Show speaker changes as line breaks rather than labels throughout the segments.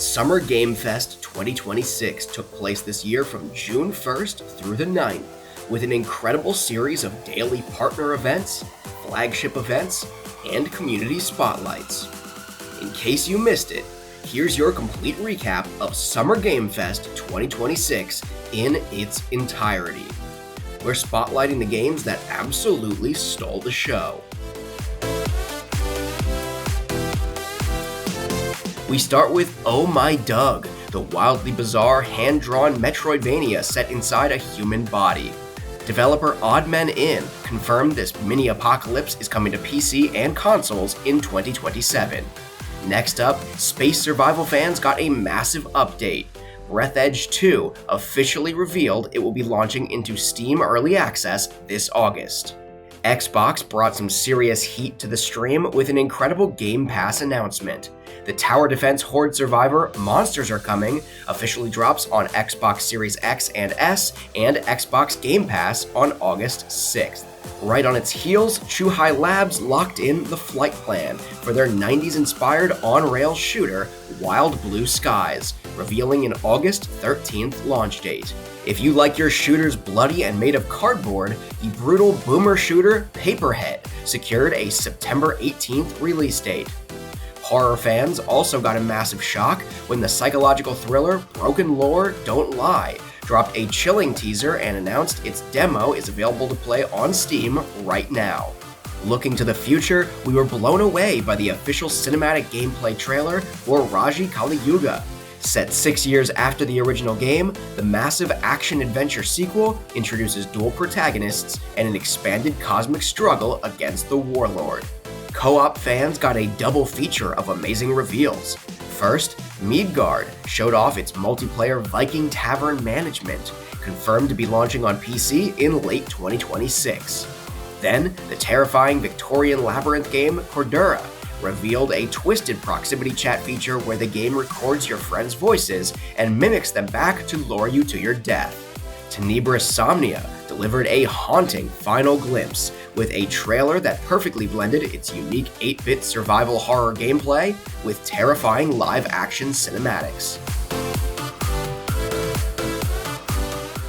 Summer Game Fest 2026 took place this year from June 1st through the 9th, with an incredible series of daily partner events, flagship events, and community spotlights. In case you missed it, here's your complete recap of Summer Game Fest 2026 in its entirety. We're spotlighting the games that absolutely stole the show. We start with Oh My Doug, the wildly bizarre hand-drawn Metroidvania set inside a human body. Developer Odd Men In confirmed this mini-apocalypse is coming to PC and consoles in 2027. Next up, space survival fans got a massive update. Breathedge 2 officially revealed it will be launching into Steam Early Access this August. Xbox brought some serious heat to the stream with an incredible Game Pass announcement. The tower defense horde survivor Monsters Are Coming officially drops on Xbox Series X and S and Xbox Game Pass on August 6th. Right on its heels, Chuhai Labs locked in the flight plan for their 90s-inspired on-rail shooter Wild Blue Skies, revealing an August 13th launch date. If you like your shooters bloody and made of cardboard, the brutal boomer shooter Paperhead secured a September 18th release date. Horror fans also got a massive shock when the psychological thriller Broken Lore Don't Lie dropped a chilling teaser and announced its demo is available to play on Steam right now. Looking to the future, we were blown away by the official cinematic gameplay trailer for Raji Kali Yuga. Set 6 years after the original game, the massive action-adventure sequel introduces dual protagonists and an expanded cosmic struggle against the Warlord. Co-op fans got a double feature of amazing reveals. First, Midgard showed off its multiplayer Viking Tavern management, confirmed to be launching on PC in late 2026. Then, the terrifying Victorian labyrinth game Cordura revealed a twisted proximity chat feature where the game records your friends' voices and mimics them back to lure you to your death. Tenebrous Somnia delivered a haunting final glimpse with a trailer that perfectly blended its unique 8-bit survival horror gameplay with terrifying live-action cinematics.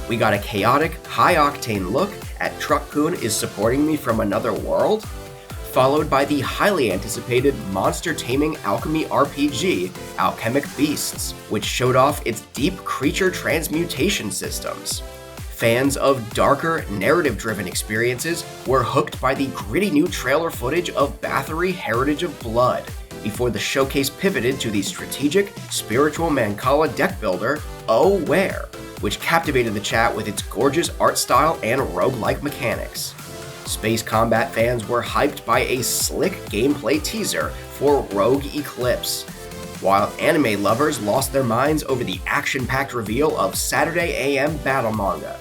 We got a chaotic, high-octane look at Truck-kun is Supporting Me from Another World, followed by the highly anticipated monster-taming alchemy RPG, Alchemic Beasts, which showed off its deep creature transmutation systems. Fans of darker, narrative-driven experiences were hooked by the gritty new trailer footage of Bathory Heritage of Blood, before the showcase pivoted to the strategic, spiritual Mancala deck builder, Oh Where, which captivated the chat with its gorgeous art style and roguelike mechanics. Space combat fans were hyped by a slick gameplay teaser for Rogue Eclipse, while anime lovers lost their minds over the action-packed reveal of Saturday AM Battle Manga.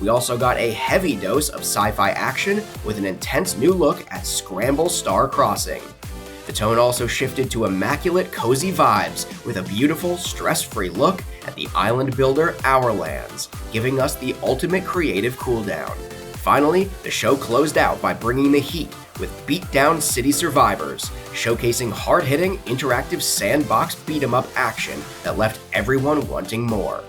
We also got a heavy dose of sci-fi action with an intense new look at Scramble Star Crossing. The tone also shifted to immaculate cozy vibes with a beautiful, stress-free look at the island builder Hourlands, giving us the ultimate creative cooldown. Finally, the show closed out by bringing the heat with Beatdown City Survivors, showcasing hard-hitting, interactive sandbox beat-em-up action that left everyone wanting more.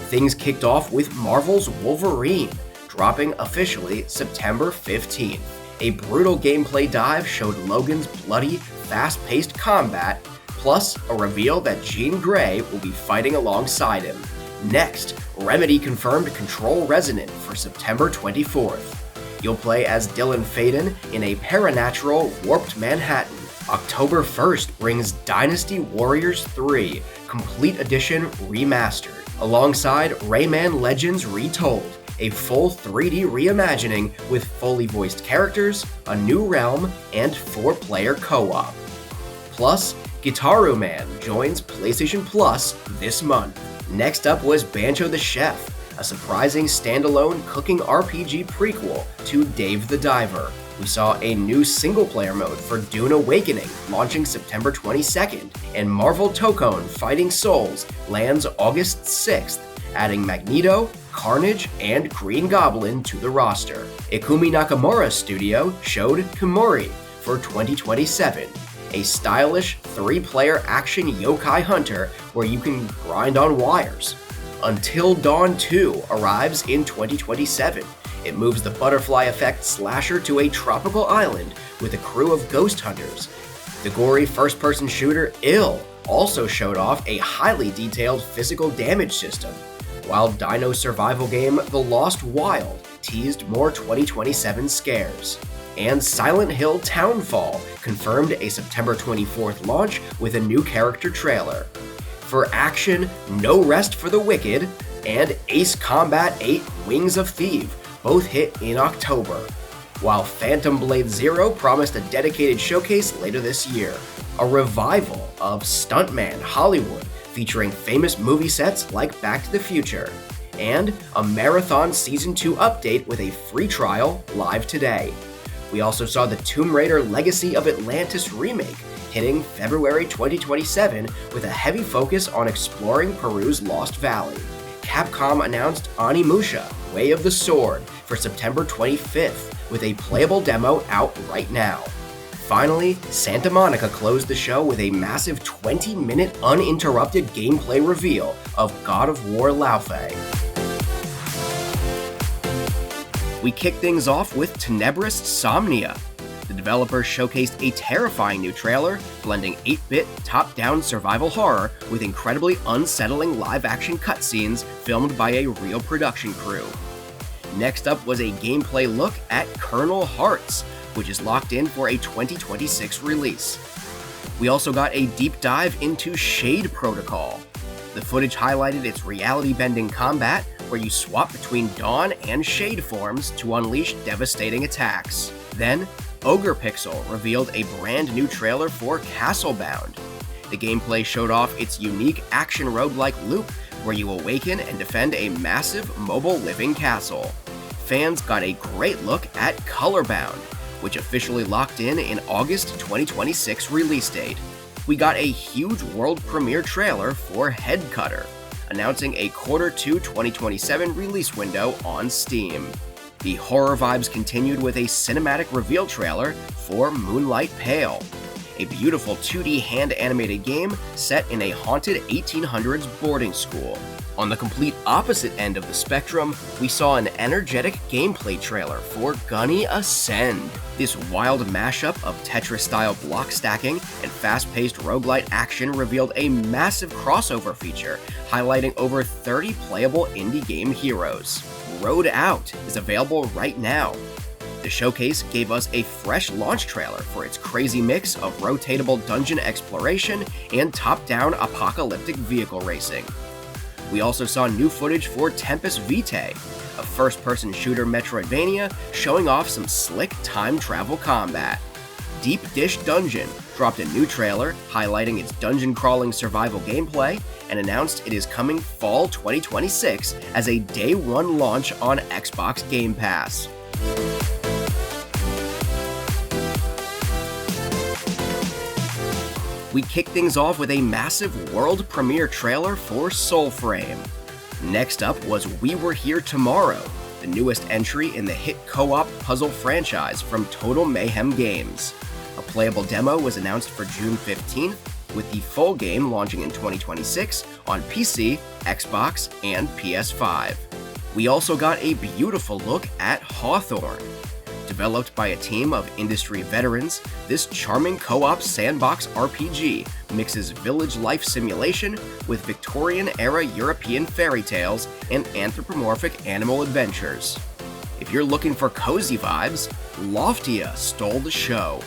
Things kicked off with Marvel's Wolverine, dropping officially September 15th. A brutal gameplay dive showed Logan's bloody, fast-paced combat, plus a reveal that Jean Grey will be fighting alongside him. Next, Remedy confirmed Control Resonant for September 24th. You'll play as Dylan Faden in a paranatural, warped Manhattan. October 1st brings Dynasty Warriors 3 Complete Edition Remastered, alongside Rayman Legends Retold, a full 3D reimagining with fully voiced characters, a new realm, and 4-player co-op. Plus, Gitaru Man joins PlayStation Plus this month. Next up was Banjo the Chef, a surprising standalone cooking RPG prequel to Dave the Diver. We saw a new single-player mode for Dune Awakening launching September 22nd, and Marvel Tokone Fighting Souls lands August 6th, adding Magneto, Carnage, and Green Goblin to the roster. Ikumi Nakamura's studio showed Kimori for 2027, a stylish 3-player action yokai hunter where you can grind on wires. Until Dawn 2 arrives in 2027. It moves the butterfly effect slasher to a tropical island with a crew of ghost hunters. The gory first-person shooter Ill also showed off a highly detailed physical damage system, while dino survival game The Lost Wild teased more 2027 scares. And Silent Hill Townfall confirmed a September 24th launch with a new character trailer. For action, No Rest for the Wicked and Ace Combat 8 Wings of Thief both hit in October, while Phantom Blade Zero promised a dedicated showcase later this year. A revival of Stuntman Hollywood featuring famous movie sets like Back to the Future, and a Marathon Season 2 update with a free trial live today. We also saw the Tomb Raider Legacy of Atlantis remake hitting February 2027 with a heavy focus on exploring Peru's Lost Valley. Capcom announced Onimusha, Way of the Sword for September 25th with a playable demo out right now. Finally, Santa Monica closed the show with a massive 20-minute uninterrupted gameplay reveal of God of War Laufey. We kick things off with Tenebrous Somnia. The developer showcased a terrifying new trailer, blending 8-bit top-down survival horror with incredibly unsettling live-action cutscenes filmed by a real production crew. Next up was a gameplay look at Colonel Hearts, which is locked in for a 2026 release. We also got a deep dive into Shade Protocol. The footage highlighted its reality-bending combat, where you swap between Dawn and Shade forms to unleash devastating attacks. Then, Ogre Pixel revealed a brand new trailer for Castlebound. The gameplay showed off its unique action roguelike loop, where you awaken and defend a massive mobile living castle. Fans got a great look at Colorbound, which officially locked in August 2026 release date. We got a huge world premiere trailer for Headcutter, announcing a Q2 2027 release window on Steam. The horror vibes continued with a cinematic reveal trailer for Moonlight Pale, a beautiful 2D hand-animated game set in a haunted 1800s boarding school. On the complete opposite end of the spectrum, we saw an energetic gameplay trailer for Gunny Ascend. This wild mashup of Tetris-style block stacking and fast-paced roguelite action revealed a massive crossover feature, highlighting over 30 playable indie game heroes. Road Out is available right now. The showcase gave us a fresh launch trailer for its crazy mix of rotatable dungeon exploration and top-down apocalyptic vehicle racing. We also saw new footage for Tempest Vitae, a first-person shooter Metroidvania showing off some slick time travel combat. Deep Dish Dungeon dropped a new trailer highlighting its dungeon-crawling survival gameplay and announced it is coming fall 2026 as a day one launch on Xbox Game Pass. We kick things off with a massive world premiere trailer for Soulframe. Next up was We Were Here Tomorrow, the newest entry in the hit co-op puzzle franchise from Total Mayhem Games. A playable demo was announced for June 15th, with the full game launching in 2026 on PC, Xbox, and PS5. We also got a beautiful look at Hawthorne. Developed by a team of industry veterans, this charming co-op sandbox RPG mixes village life simulation with Victorian-era European fairy tales and anthropomorphic animal adventures. If you're looking for cozy vibes, Loftia stole the show.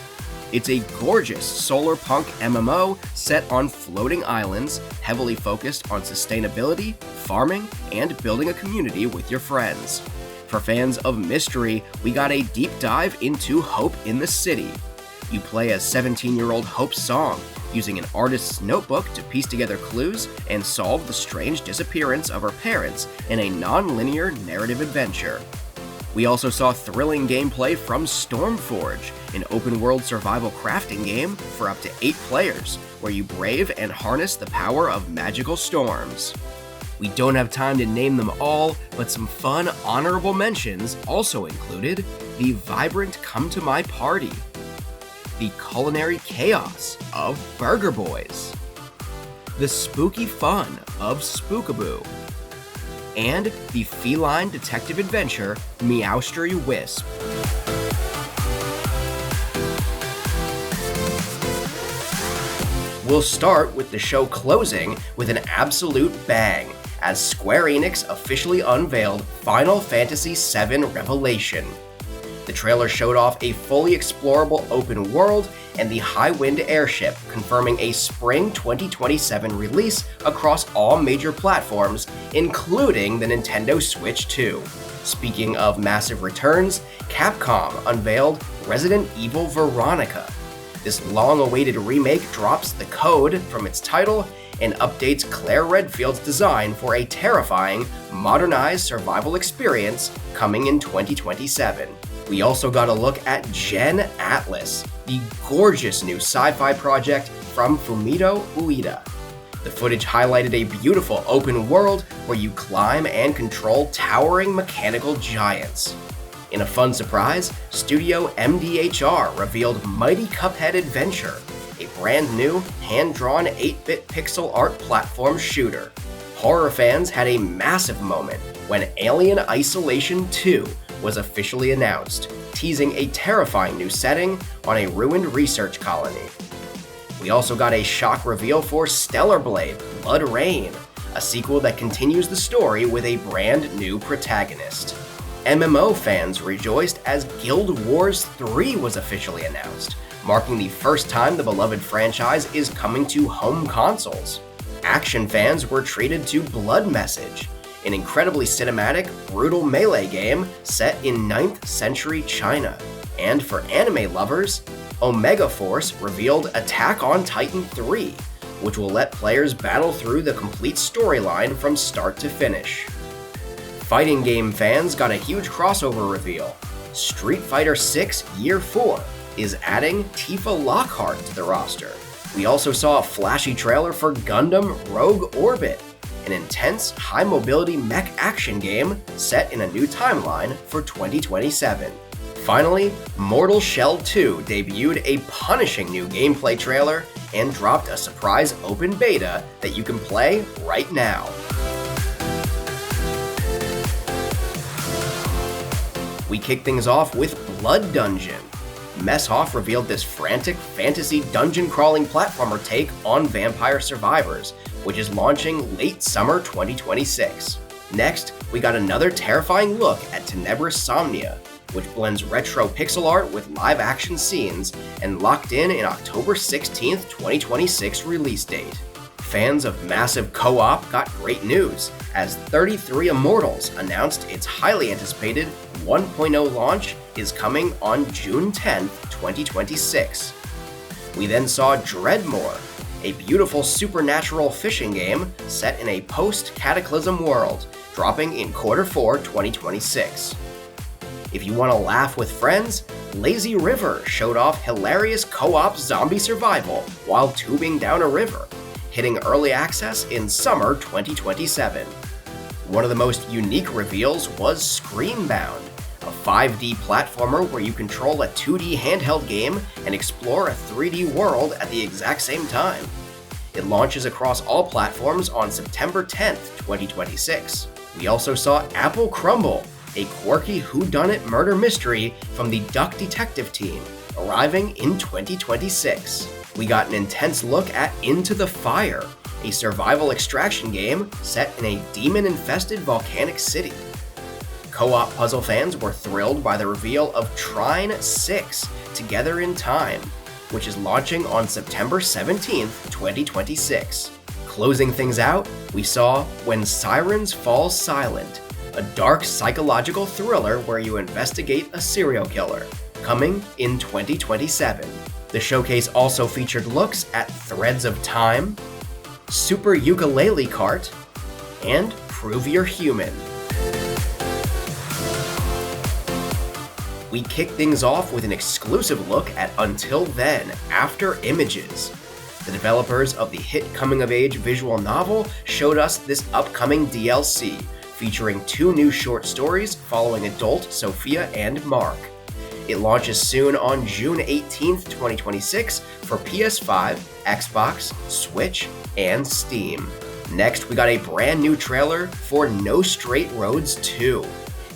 It's a gorgeous solar punk MMO set on floating islands, heavily focused on sustainability, farming, and building a community with your friends. For fans of mystery, we got a deep dive into Hope in the City. You play as 17-year-old Hope Song, using an artist's notebook to piece together clues and solve the strange disappearance of her parents in a non-linear narrative adventure. We also saw thrilling gameplay from Stormforge, an open-world survival crafting game for up to 8 players, where you brave and harness the power of magical storms. We don't have time to name them all, but some fun honorable mentions also included the vibrant Come to My Party. the culinary chaos of Burger Boys, the spooky fun of Spookaboo, and the feline detective adventure Meowstery Wisp. We'll start with the show closing with an absolute bang, as Square Enix officially unveiled Final Fantasy VII Revelation. The trailer showed off a fully explorable open world and the Highwind airship, confirming a spring 2027 release across all major platforms, including the Nintendo Switch 2. Speaking of massive returns, Capcom unveiled Resident Evil Veronica. This long-awaited remake drops the code from its title and updates Claire Redfield's design for a terrifying, modernized survival experience coming in 2027. We also got a look at Gen Atlas, the gorgeous new sci-fi project from Fumito Ueda. The footage highlighted a beautiful open world where you climb and control towering mechanical giants. In a fun surprise, Studio MDHR revealed Mighty Cuphead Adventure, a brand new, hand-drawn 8-bit pixel art platform shooter. Horror fans had a massive moment when Alien Isolation 2 was officially announced, teasing a terrifying new setting on a ruined research colony. We also got a shock reveal for Stellar Blade: Blood Rain, a sequel that continues the story with a brand new protagonist. MMO fans rejoiced as Guild Wars 3 was officially announced, marking the first time the beloved franchise is coming to home consoles. Action fans were treated to Blood Message, an incredibly cinematic, brutal melee game set in 9th century China. And for anime lovers, Omega Force revealed Attack on Titan 3, which will let players battle through the complete storyline from start to finish. Fighting game fans got a huge crossover reveal. Street Fighter VI Year 4 is adding Tifa Lockhart to the roster. We also saw a flashy trailer for Gundam Rogue Orbit, an intense, high-mobility mech action game set in a new timeline for 2027. Finally, Mortal Shell 2 debuted a punishing new gameplay trailer and dropped a surprise open beta that you can play right now. We kick things off with Blood Dungeon. Messhoff revealed this frantic fantasy dungeon-crawling platformer take on Vampire Survivors, which is launching late summer 2026. Next, we got another terrifying look at Tenebris Somnia, which blends retro pixel art with live-action scenes and locked in an October 16th, 2026 release date. Fans of massive co-op got great news, as 33 Immortals announced its highly anticipated 1.0 launch is coming on June 10th, 2026. We then saw Dreadmore, a beautiful supernatural fishing game set in a post-Cataclysm world, dropping in Q4 2026. If you want to laugh with friends, Lazy River showed off hilarious co-op zombie survival while tubing down a river, hitting early access in summer 2027. One of the most unique reveals was Screambound, a 5D platformer where you control a 2D handheld game and explore a 3D world at the exact same time. It launches across all platforms on September 10th, 2026. We also saw Apple Crumble, a quirky whodunit murder mystery from the Duck Detective team, arriving in 2026. We got an intense look at Into the Fire, a survival extraction game set in a demon-infested volcanic city. Co-op puzzle fans were thrilled by the reveal of Trine 6, Together in Time, which is launching on September 17th, 2026. Closing things out, we saw When Sirens Fall Silent, a dark psychological thriller where you investigate a serial killer, coming in 2027. The showcase also featured looks at Threads of Time, Super Ukulele Cart, and Prove You're Human. We kick things off with an exclusive look at Until Then, After Images. The developers of the hit coming-of-age visual novel showed us this upcoming DLC, featuring 2 new short stories following adult Sophia and Mark. It launches soon on June 18th, 2026 for PS5, Xbox, Switch, and Steam. Next, we got a brand new trailer for No Straight Roads 2.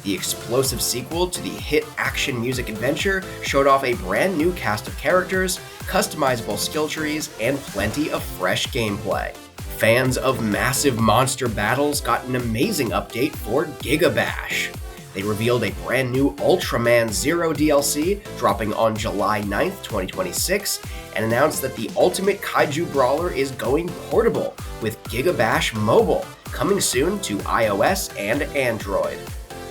The explosive sequel to the hit action music adventure showed off a brand new cast of characters, customizable skill trees, and plenty of fresh gameplay. Fans of massive monster battles got an amazing update for Giga Bash. They revealed a brand new Ultraman Zero DLC dropping on July 9th, 2026, and announced that the Ultimate Kaiju Brawler is going portable with Giga Bash Mobile, coming soon to iOS and Android.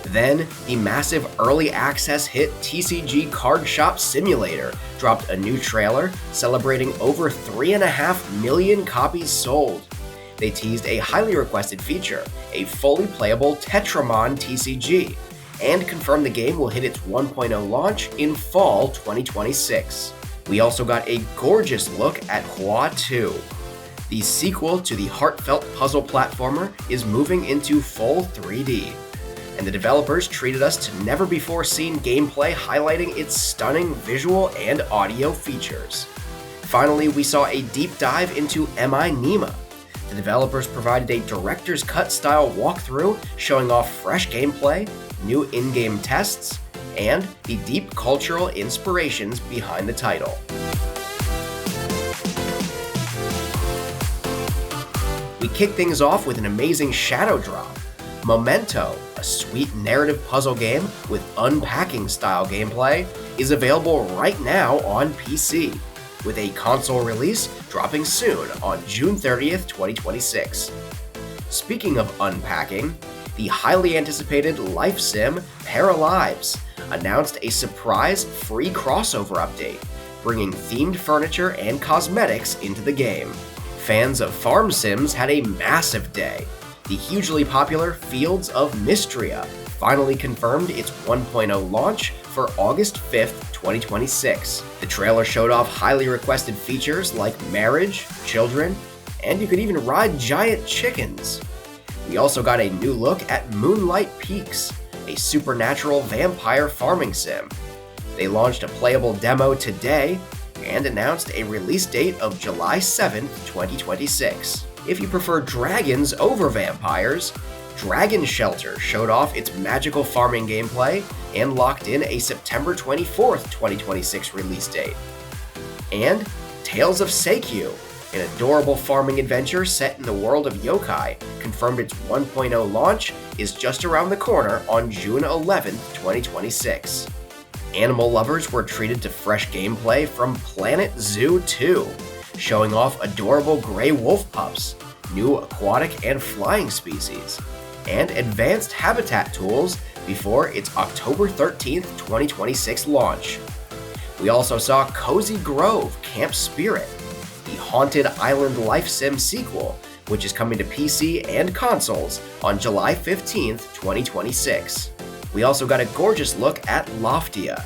Then, the massive early access hit TCG Card Shop Simulator dropped a new trailer celebrating over 3.5 million copies sold. They teased a highly requested feature, a fully playable Tetramon TCG, and confirmed the game will hit its 1.0 launch in fall 2026. We also got a gorgeous look at Hua 2. The sequel to the heartfelt puzzle platformer is moving into full 3D. And the developers treated us to never-before-seen gameplay highlighting its stunning visual and audio features. Finally, we saw a deep dive into ICYMI. The developers provided a director's cut style walkthrough showing off fresh gameplay, new in-game tests, and the deep cultural inspirations behind the title. We kick things off with an amazing shadow drop. Memento, a sweet narrative puzzle game with unpacking-style gameplay, is available right now on PC, with a console release dropping soon on June 30th, 2026. Speaking of unpacking, the highly anticipated life sim Paralives announced a surprise free crossover update, bringing themed furniture and cosmetics into the game. Fans of farm sims had a massive day. The hugely popular Fields of Mystria finally confirmed its 1.0 launch for August 5th, 2026. The trailer showed off highly requested features like marriage, children, and you could even ride giant chickens. We also got a new look at Moonlight Peaks, a supernatural vampire farming sim. They launched a playable demo today and announced a release date of July 7th, 2026. If you prefer dragons over vampires, Dragon Shelter showed off its magical farming gameplay and locked in a September 24th, 2026 release date. And Tales of Seikyu, an adorable farming adventure set in the world of yokai, confirmed its 1.0 launch is just around the corner on June 11th, 2026. Animal lovers were treated to fresh gameplay from Planet Zoo 2, showing off adorable gray wolf pups, new aquatic and flying species, and advanced habitat tools before its October 13th, 2026 launch. We also saw Cozy Grove Camp Spirit, the Haunted Island Life Sim sequel, which is coming to PC and consoles on July 15th, 2026. We also got a gorgeous look at Loftia.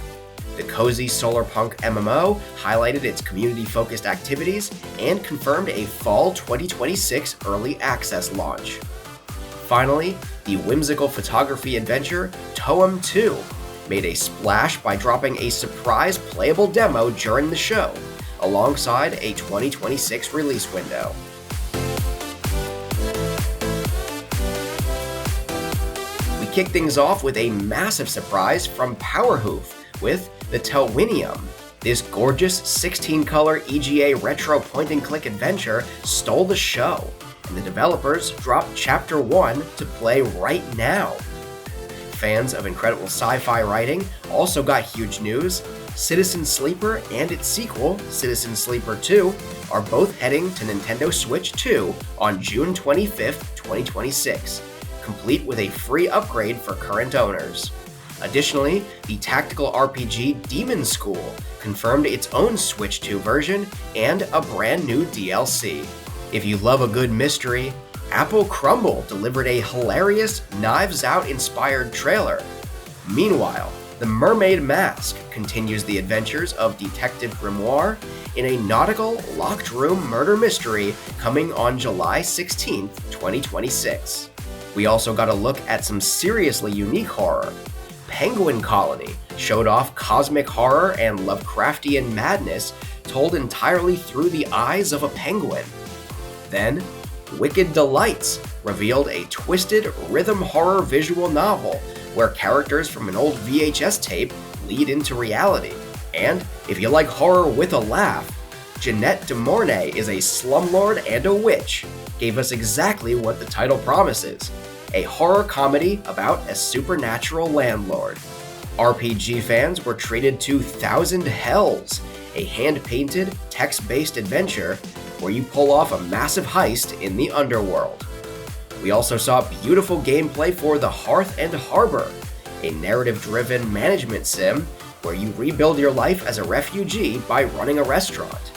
The cozy solarpunk MMO highlighted its community-focused activities and confirmed a fall 2026 early access launch. Finally, the whimsical photography adventure Toem 2 made a splash by dropping a surprise playable demo during the show, alongside a 2026 release window. We kick things off with a massive surprise from Powerhoof with the Telwinium. This gorgeous 16-color EGA retro point-and-click adventure stole the show, and the developers dropped Chapter 1 to play right now. Fans of incredible sci-fi writing also got huge news. Citizen Sleeper and its sequel, Citizen Sleeper 2, are both heading to Nintendo Switch 2 on June 25th, 2026, complete with a free upgrade for current owners. Additionally, the tactical RPG Demon School confirmed its own Switch 2 version and a brand new DLC. If you love a good mystery, Apple Crumble delivered a hilarious Knives Out inspired trailer. Meanwhile, The Mermaid Mask continues the adventures of Detective Grimoire in a nautical locked room murder mystery coming on July 16th, 2026. We also got a look at some seriously unique horror. Penguin Colony showed off cosmic horror and Lovecraftian madness told entirely through the eyes of a penguin. Then, Wicked Delights revealed a twisted rhythm horror visual novel where characters from an old VHS tape lead into reality. And if you like horror with a laugh, Jeanette de Mornay is a slumlord and a witch gave us exactly what the title promises, a horror comedy about a supernatural landlord. RPG fans were treated to Thousand Hells, a hand-painted, text-based adventure where you pull off a massive heist in the underworld. We also saw beautiful gameplay for The Hearth and Harbor, a narrative-driven management sim where you rebuild your life as a refugee by running a restaurant.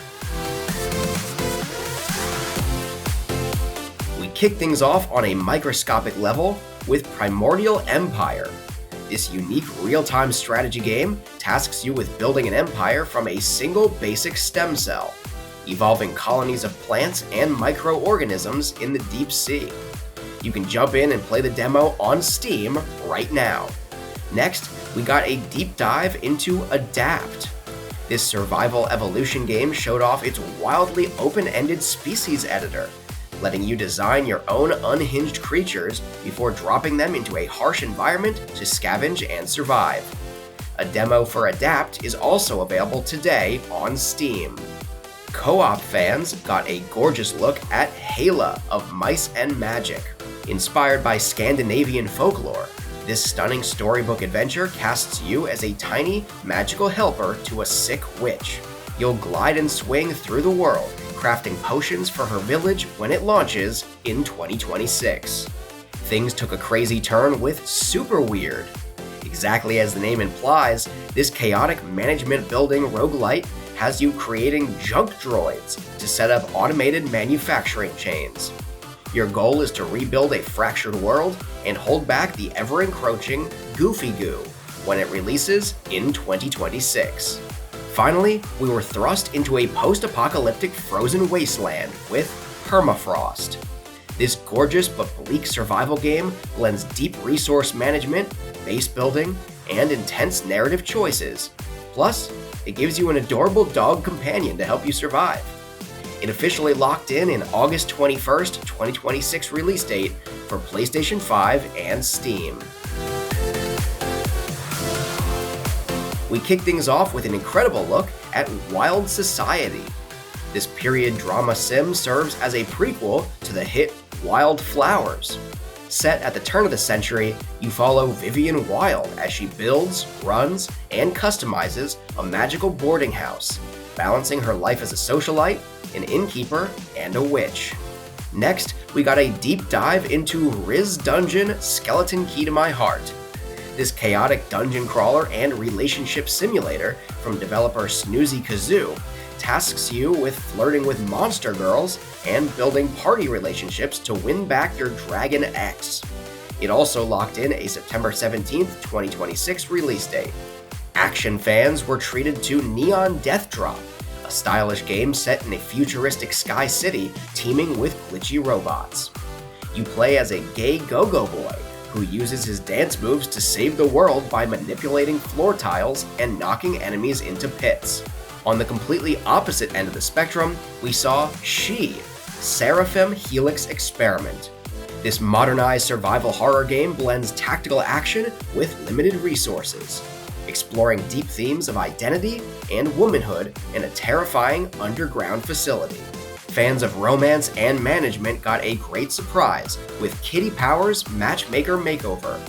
We kick things off on a microscopic level with Primordial Empire. This unique real-time strategy game tasks you with building an empire from a single basic stem cell, evolving colonies of plants and microorganisms in the deep sea. You can jump in and play the demo on Steam right now. Next, we got a deep dive into Adapt. This survival evolution game showed off its wildly open-ended species editor, letting you design your own unhinged creatures before dropping them into a harsh environment to scavenge and survive. A demo for Adapt is also available today on Steam. Co-op fans got a gorgeous look at Hela of Mice and Magic. Inspired by Scandinavian folklore, this stunning storybook adventure casts you as a tiny, magical helper to a sick witch. You'll glide and swing through the world, crafting potions for her village when it launches in 2026. Things took a crazy turn with Super Weird. Exactly as the name implies, this chaotic management building roguelite has you creating junk droids to set up automated manufacturing chains. Your goal is to rebuild a fractured world and hold back the ever-encroaching Goofy Goo when it releases in 2026. Finally, we were thrust into a post-apocalyptic frozen wasteland with Permafrost. This gorgeous but bleak survival game blends deep resource management, base building, and intense narrative choices. Plus, it gives you an adorable dog companion to help you survive. It officially locked in August 21st, 2026 release date for PlayStation 5 and Steam. We kick things off with an incredible look at Wild Society. This period drama sim serves as a prequel to the hit Wild Flowers. Set at the turn of the century, you follow Vivian Wild as she builds, runs, and customizes a magical boarding house, balancing her life as a socialite, an innkeeper, and a witch. Next, we got a deep dive into Riz Dungeon Skeleton Key to My Heart. This chaotic dungeon crawler and relationship simulator from developer Snoozy Kazoo tasks you with flirting with monster girls and building party relationships to win back your Dragon X. It also locked in a September 17th, 2026 release date. Action fans were treated to Neon Death Drop, a stylish game set in a futuristic sky city teeming with glitchy robots. You play as a gay go-go boy who uses his dance moves to save the world by manipulating floor tiles and knocking enemies into pits. On the completely opposite end of the spectrum, we saw She, Seraphim Helix Experiment. This modernized survival horror game blends tactical action with limited resources, exploring deep themes of identity and womanhood in a terrifying underground facility. Fans of romance and management got a great surprise with Kitty Powers' Matchmaker Makeover.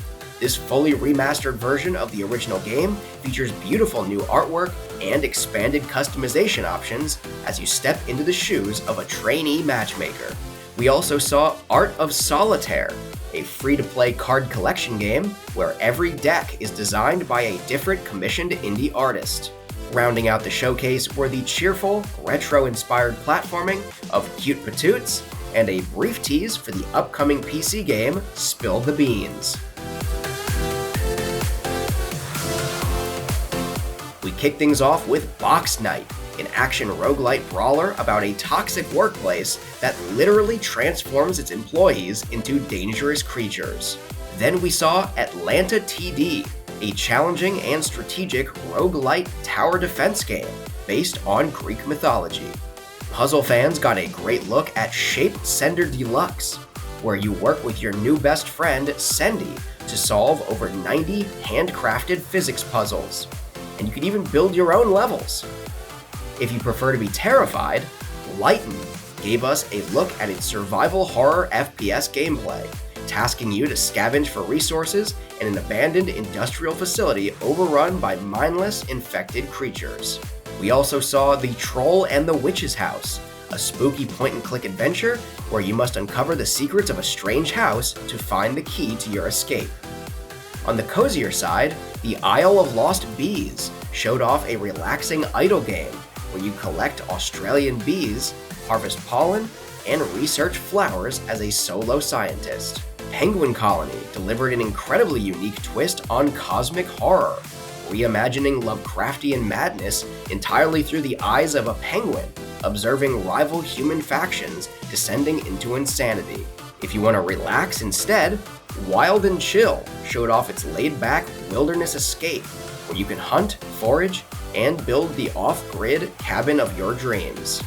This fully remastered version of the original game features beautiful new artwork and expanded customization options as you step into the shoes of a trainee matchmaker. We also saw Art of Solitaire, a free-to-play card collection game where every deck is designed by a different commissioned indie artist. Rounding out the showcase were the cheerful, retro-inspired platforming of Cute Patoots and a brief tease for the upcoming PC game Spill the Beans. We kick things off with Box Night, an action roguelite brawler about a toxic workplace that literally transforms its employees into dangerous creatures. Then we saw Atlanta TD, a challenging and strategic roguelite tower defense game based on Greek mythology. Puzzle fans got a great look at Shaped Sender Deluxe, where you work with your new best friend, Sendy, to solve over 90 handcrafted physics puzzles. And you can even build your own levels. If you prefer to be terrified, Lighten gave us a look at its survival horror FPS gameplay, tasking you to scavenge for resources in an abandoned industrial facility overrun by mindless, infected creatures. We also saw The Troll and the Witch's House, a spooky point-and-click adventure where you must uncover the secrets of a strange house to find the key to your escape. On the cozier side, The Isle of Lost Bees showed off a relaxing idle game where you collect Australian bees, harvest pollen, and research flowers as a solo scientist. Penguin Colony delivered an incredibly unique twist on cosmic horror, reimagining Lovecraftian madness entirely through the eyes of a penguin, observing rival human factions descending into insanity. If you want to relax instead, Wild and Chill showed off its laid-back wilderness escape, where you can hunt, forage, and build the off-grid cabin of your dreams.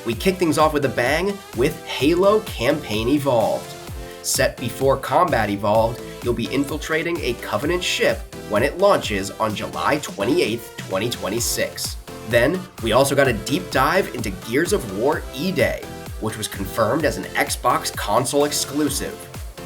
We kick things off with a bang with Halo Campaign Evolved. Set before Combat Evolved, you'll be infiltrating a Covenant ship when it launches on July 28, 2026. Then, we also got a deep dive into Gears of War E-Day, which was confirmed as an Xbox console exclusive.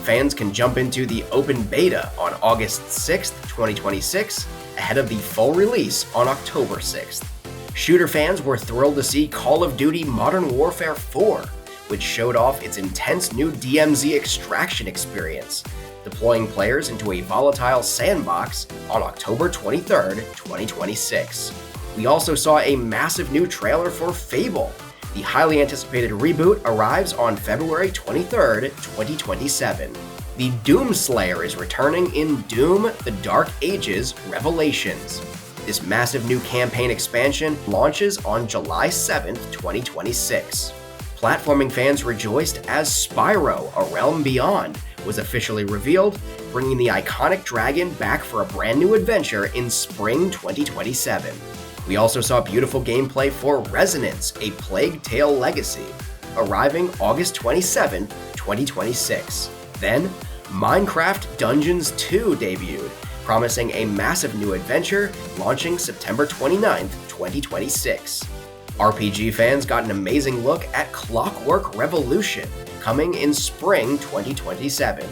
Fans can jump into the open beta on August 6th, 2026, ahead of the full release on October 6th. Shooter fans were thrilled to see Call of Duty Modern Warfare 4, which showed off its intense new DMZ extraction experience, deploying players into a volatile sandbox on October 23rd, 2026. We also saw a massive new trailer for Fable. The highly anticipated reboot arrives on February 23rd, 2027. The Doomslayer is returning in Doom: The Dark Ages Revelations. This massive new campaign expansion launches on July 7th, 2026. Platforming fans rejoiced as Spyro: A Realm Beyond was officially revealed, bringing the iconic dragon back for a brand new adventure in spring 2027. We also saw beautiful gameplay for Resonance: A Plague Tale Legacy, arriving August 27th, 2026. Then, Minecraft Dungeons 2 debuted, promising a massive new adventure launching September 29th, 2026. RPG fans got an amazing look at Clockwork Revolution, coming in spring 2027.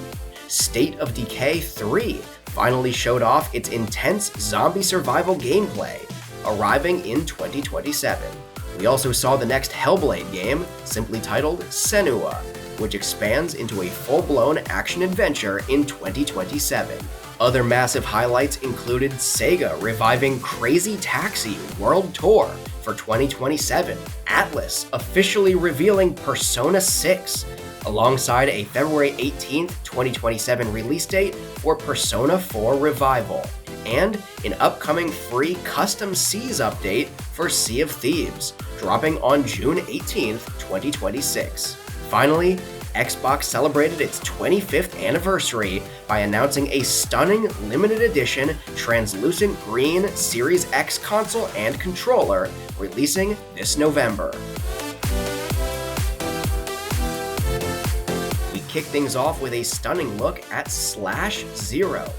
State of Decay 3 finally showed off its intense zombie survival gameplay, arriving in 2027. We also saw the next Hellblade game, simply titled Senua, which expands into a full-blown action-adventure in 2027. Other massive highlights included Sega reviving Crazy Taxi World Tour for 2027, Atlas officially revealing Persona 6, alongside a February 18th, 2027 release date for Persona 4 Revival, and an upcoming free Custom Seas update for Sea of Thieves, dropping on June 18th, 2026. Finally, Xbox celebrated its 25th anniversary by announcing a stunning limited edition translucent green Series X console and controller, releasing this November. We kick things off with a stunning look at Slash Zero.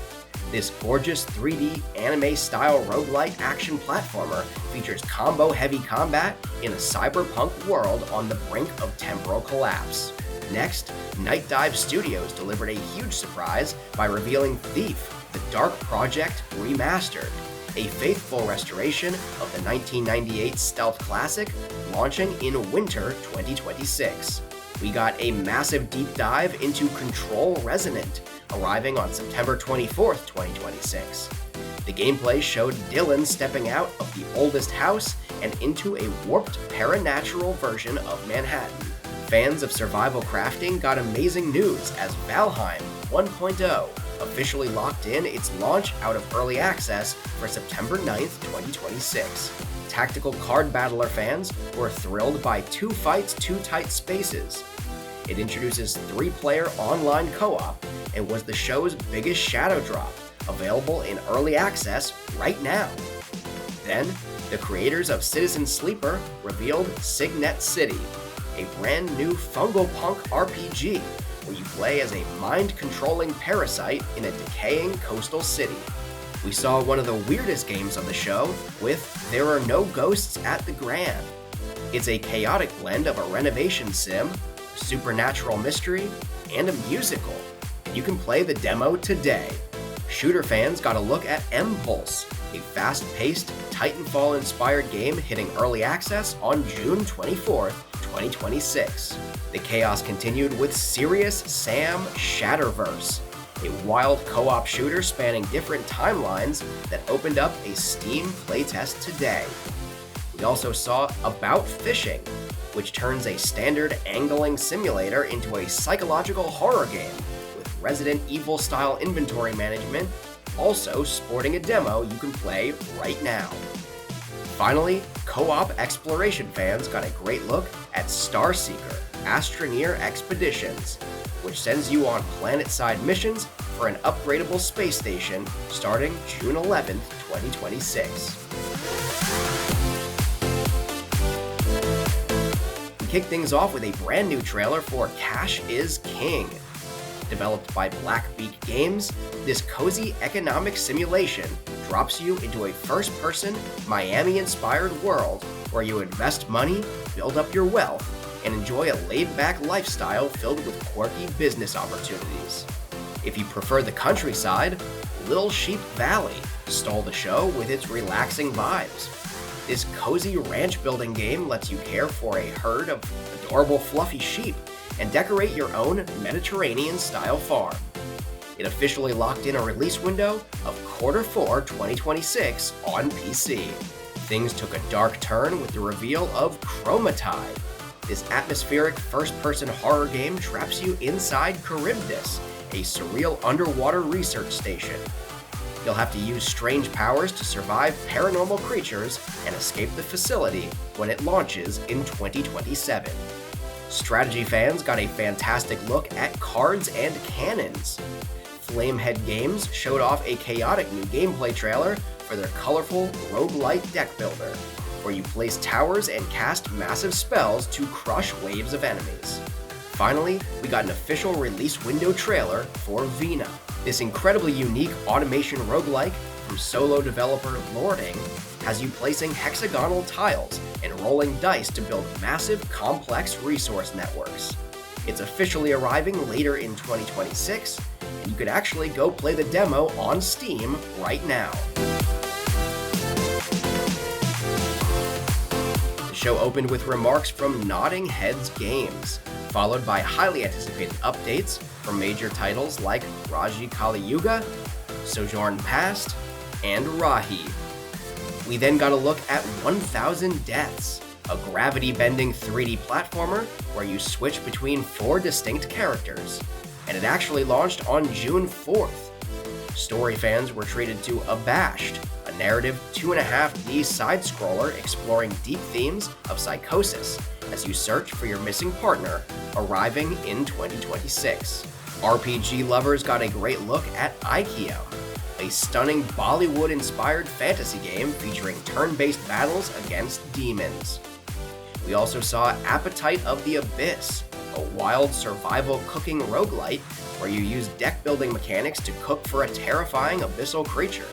This gorgeous 3D anime-style roguelike action platformer features combo-heavy combat in a cyberpunk world on the brink of temporal collapse. Next, Night Dive Studios delivered a huge surprise by revealing Thief: The Dark Project Remastered, a faithful restoration of the 1998 stealth classic, launching in winter 2026. We got a massive deep dive into Control Resonant, arriving on September 24th, 2026. The gameplay showed Dylan stepping out of the oldest house and into a warped paranatural version of Manhattan. Fans of survival crafting got amazing news as Valheim 1.0 officially locked in its launch out of early access for September 9th, 2026. Tactical card battler fans were thrilled by Two Fights, Two Tight Spaces. It introduces 3-player online co-op and was the show's biggest shadow drop, available in early access right now. Then, the creators of Citizen Sleeper revealed Signet City, a brand new fungal punk RPG where you play as a mind-controlling parasite in a decaying coastal city. We saw one of the weirdest games on the show with There Are No Ghosts at the Grand. It's a chaotic blend of a renovation sim, a supernatural mystery, and a musical. You can play the demo today. Shooter fans got a look at M-Pulse, a fast-paced, Titanfall-inspired game hitting early access on June 24th, 2026. The chaos continued with Serious Sam Shatterverse, a wild co-op shooter spanning different timelines that opened up a Steam playtest today. We also saw About Fishing, which turns a standard angling simulator into a psychological horror game with Resident Evil-style inventory management, also sporting a demo you can play right now. Finally, co-op exploration fans got a great look at Starseeker Astroneer Expeditions, which sends you on planet-side missions for an upgradable space station starting June 11th, 2026. We kick things off with a brand new trailer for Cash is King. Developed by Blackbeak Games, this cozy economic simulation drops you into a first-person, Miami-inspired world where you invest money, build up your wealth, and enjoy a laid-back lifestyle filled with quirky business opportunities. If you prefer the countryside, Little Sheep Valley stole the show with its relaxing vibes. This cozy ranch-building game lets you care for a herd of adorable fluffy sheep and decorate your own Mediterranean-style farm. It officially locked in a release window of Q4 2026 on PC. Things took a dark turn with the reveal of Chromatide. This atmospheric first-person horror game traps you inside Charybdis, a surreal underwater research station. You'll have to use strange powers to survive paranormal creatures and escape the facility when it launches in 2027. Strategy fans got a fantastic look at Cards and Cannons. Flamehead Games showed off a chaotic new gameplay trailer for their colorful roguelite deck builder, where you place towers and cast massive spells to crush waves of enemies. Finally, we got an official release window trailer for Vina. This incredibly unique automation roguelike from solo developer Lording has you placing hexagonal tiles and rolling dice to build massive, complex resource networks. It's officially arriving later in 2026, and you could actually go play the demo on Steam right now. The show opened with remarks from Nodding Heads Games, followed by highly anticipated updates from major titles like Raji Kali Yuga, Sojourn Past, and Rahi. We then got a look at 1000 Deaths, a gravity-bending 3D platformer where you switch between 4 distinct characters, and it actually launched on June 4th. Story fans were treated to Abashed, a narrative 2.5D side-scroller exploring deep themes of psychosis as you search for your missing partner, arriving in 2026. RPG lovers got a great look at ICYMI, a stunning Bollywood-inspired fantasy game featuring turn-based battles against demons. We also saw Appetite of the Abyss, a wild survival cooking roguelite where you use deck-building mechanics to cook for a terrifying abyssal creature.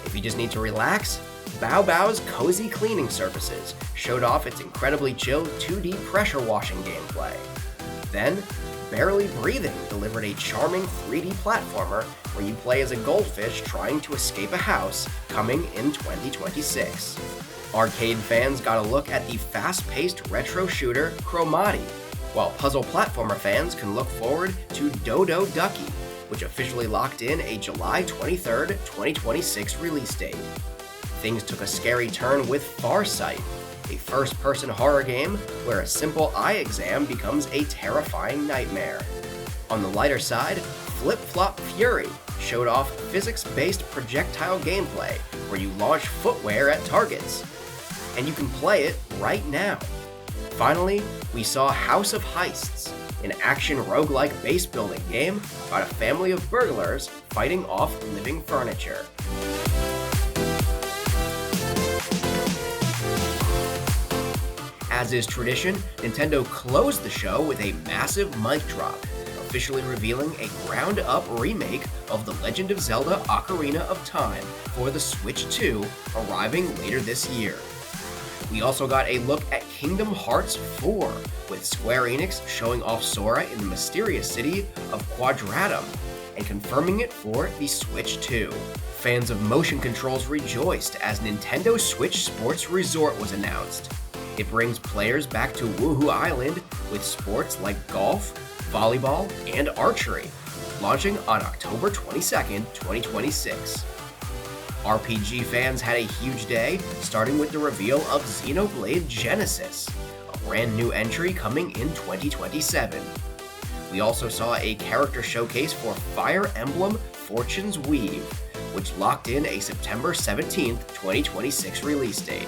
If you just need to relax, Bao Bao's Cozy Cleaning Services showed off its incredibly chill 2D pressure washing gameplay. Then, Barely Breathing delivered a charming 3D platformer where you play as a goldfish trying to escape a house, coming in 2026. Arcade fans got a look at the fast-paced retro shooter Chromati, while puzzle platformer fans can look forward to Dodo Ducky, which officially locked in a July 23rd, 2026 release date. Things took a scary turn with Farsight, a first-person horror game where a simple eye exam becomes a terrifying nightmare. On the lighter side, Flip Flop Fury showed off physics-based projectile gameplay where you launch footwear at targets. And you can play it right now. Finally, we saw House of Heists, an action roguelike base-building game about a family of burglars fighting off living furniture. As is tradition, Nintendo closed the show with a massive mic drop, officially revealing a ground-up remake of The Legend of Zelda: Ocarina of Time for the Switch 2, arriving later this year. We also got a look at Kingdom Hearts 4, with Square Enix showing off Sora in the mysterious city of Quadratum, and confirming it for the Switch 2. Fans of motion controls rejoiced as Nintendo Switch Sports Resort was announced. It brings players back to Woohoo Island with sports like golf, volleyball, and archery, launching on October 22nd, 2026. RPG fans had a huge day, starting with the reveal of Xenoblade Genesis, a brand new entry coming in 2027. We also saw a character showcase for Fire Emblem Fortune's Weave, which locked in a September 17th, 2026 release date.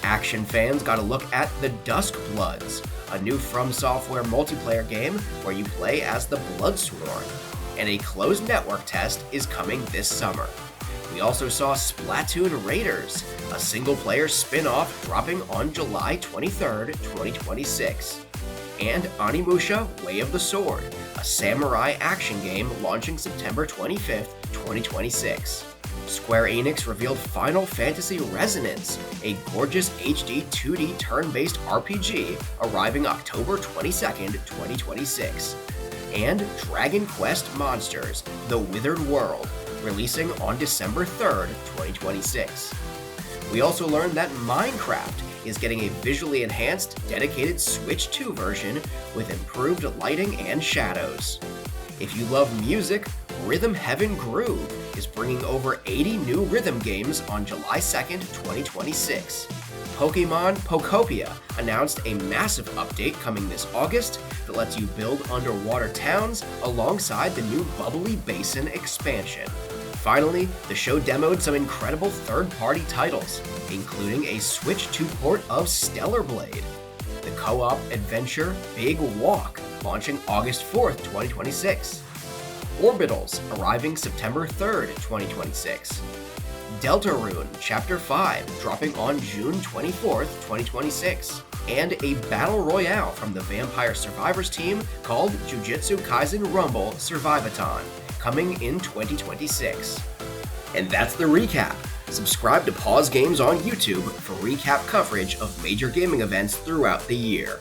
Action fans got a look at The Dusk Bloods, a new From Software multiplayer game where you play as the Bloodsworn, and a closed network test is coming this summer. We also saw Splatoon Raiders, a single-player spin-off dropping on July 23rd, 2026, and Onimusha Way of the Sword, a samurai action game launching September 25th, 2026. Square Enix revealed Final Fantasy Resonance, a gorgeous HD 2D turn-based RPG arriving October 22nd, 2026, and Dragon Quest Monsters: The Withered World, releasing on December 3rd, 2026. We also learned that Minecraft is getting a visually enhanced, dedicated Switch 2 version with improved lighting and shadows. If you love music, Rhythm Heaven Groove is bringing over 80 new rhythm games on July 2nd, 2026. Pokemon Pokopia announced a massive update coming this August that lets you build underwater towns alongside the new Bubbly Basin expansion. Finally, the show demoed some incredible third-party titles, including a Switch 2 port of Stellar Blade, the co-op adventure Big Walk, launching August 4th, 2026, Orbitals, arriving September 3rd, 2026, Deltarune Chapter 5, dropping on June 24th, 2026, and a Battle Royale from the Vampire Survivors team called Jujutsu Kaisen Rumble Survivathon, coming in 2026. And that's the recap. Subscribe to Pause Games on YouTube for recap coverage of major gaming events throughout the year.